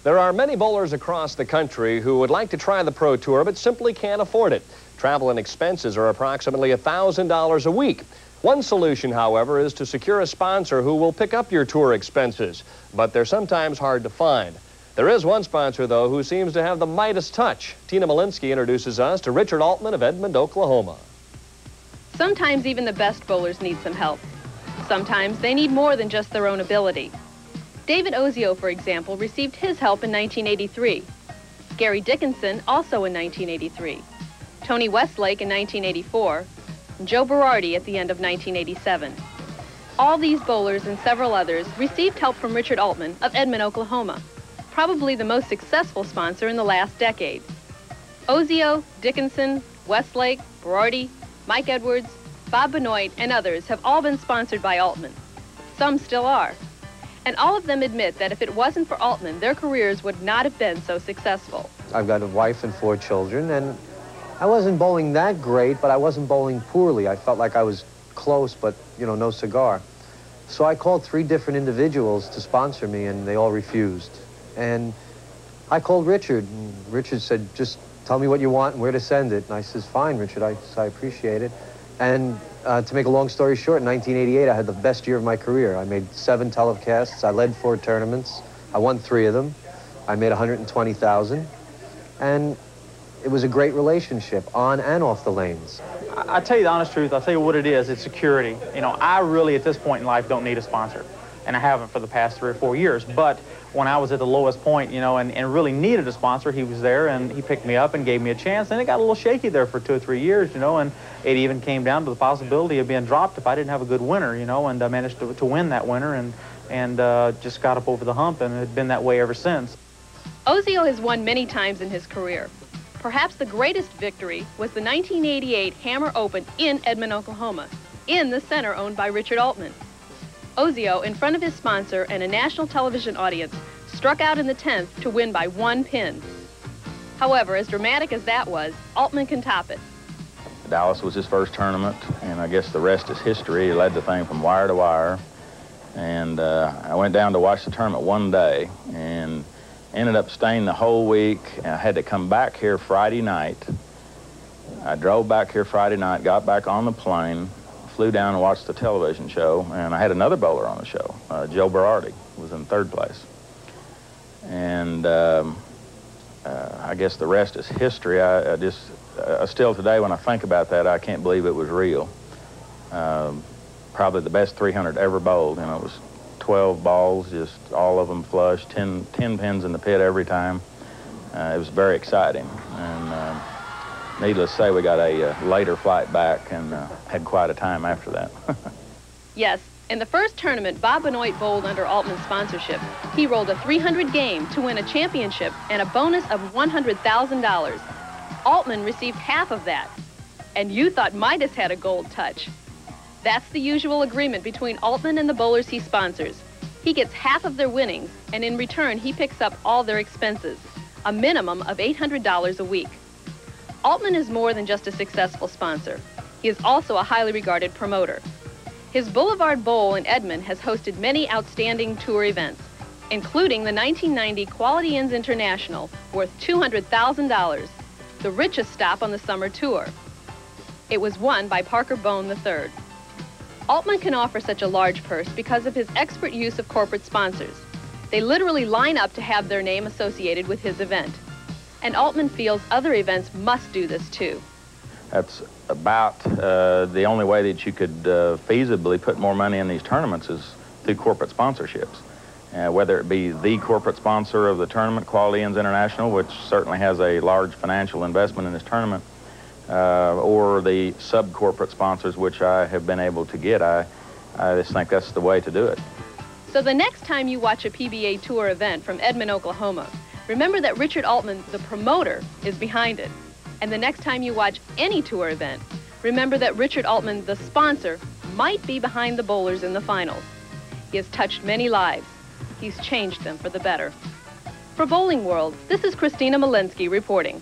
There are many bowlers across the country who would like to try the Pro Tour but simply can't afford it. Travel and expenses are approximately $1,000 a week. One solution, however, is to secure a sponsor who will pick up your tour expenses, but they're sometimes hard to find. There is one sponsor, though, who seems to have the Midas touch. Tina Malinsky introduces us to Richard-Altman of Edmond, Oklahoma. Sometimes even the best bowlers need some help. Sometimes they need more than just their own ability. David Ozio, for example, received his help in 1983. Gary Dickinson also in 1983. Tony Westlake in 1984. And Joe Berardi at the end of 1987. All these bowlers and several others received help from Richard-Altman of Edmond, Oklahoma, probably the most successful sponsor in the last decade. Ozio, Dickinson, Westlake, Berardi, Mike Edwards, Bob Benoit, and others have all been sponsored by Altman. Some still are. And all of them admit that if it wasn't for Altman, their careers would not have been so successful. I've got a wife and 4 children, and I wasn't bowling that great, but I wasn't bowling poorly. I felt like I was close, but, you know, no cigar. So I called 3 different individuals to sponsor me, and they all refused. And I called Richard, and Richard said, just tell me what you want and where to send it. And I says, fine, Richard, I appreciate it. And to make a long story short, in 1988, I had the best year of my career. I made 7 telecasts. I led 4 tournaments. I won 3 of them. I made $120,000. And it was a great relationship on and off the lanes. I tell you the honest truth. I'll tell you what it is. It's security. You know, I really, at this point in life, don't need a sponsor. And I haven't for the past 3 or 4 years. But when I was at the lowest point, you know, and really needed a sponsor, he was there, and he picked me up and gave me a chance. And it got a little shaky there for 2 or 3 years, you know, and it even came down to the possibility of being dropped if I didn't have a good winter, you know, and I managed to win that winter and just got up over the hump, and it's been that way ever since. Ozio has won many times in his career. Perhaps the greatest victory was the 1988 Hammer Open in Edmond, Oklahoma, in the center owned by Richard-Altman. Ozio, in front of his sponsor and a national television audience, struck out in the 10th to win by 1 pin. However, as dramatic as that was, Altman can top it. Dallas was his first tournament, and I guess the rest is history. He led the thing from wire to wire. And I went down to watch the tournament one day and ended up staying the whole week. I had to come back here Friday night. I drove back here Friday night, got back on the plane, flew down and watched the television show, and I had another bowler on the show. Joe Berardi was in 3rd place. And I guess the rest is history. I still today, when I think about that, I can't believe it was real. Probably the best 300 ever bowled. You know, it was 12 balls, just all of them flush, 10 pins in the pit every time. It was very exciting. And needless to say, we got a later flight back and had quite a time after that. Yes, in the first tournament, Bob Benoit bowled under Altman's sponsorship. He rolled a 300 game to win a championship and a bonus of $100,000. Altman received half of that. And you thought Midas had a gold touch. That's the usual agreement between Altman and the bowlers he sponsors. He gets half of their winnings, and in return, he picks up all their expenses, a minimum of $800 a week. Altman is more than just a successful sponsor. He is also a highly regarded promoter. His Boulevard Bowl in Edmond has hosted many outstanding tour events, including the 1990 Quality Inns International, worth $200,000, the richest stop on the summer tour. It was won by Parker Bone III. Altman can offer such a large purse because of his expert use of corporate sponsors. They literally line up to have their name associated with his event. And Altman feels other events must do this too. That's about the only way that you could feasibly put more money in these tournaments is through corporate sponsorships. Whether it be the corporate sponsor of the tournament, Quality Inns International, which certainly has a large financial investment in this tournament, or the sub-corporate sponsors, which I have been able to get. I just think that's the way to do it. So the next time you watch a PBA Tour event from Edmond, Oklahoma, remember that Richard-Altman, the promoter, is behind it. And the next time you watch any tour event, remember that Richard-Altman, the sponsor, might be behind the bowlers in the finals. He has touched many lives. He's changed them for the better. For Bowling World, this is Christina Malinsky reporting.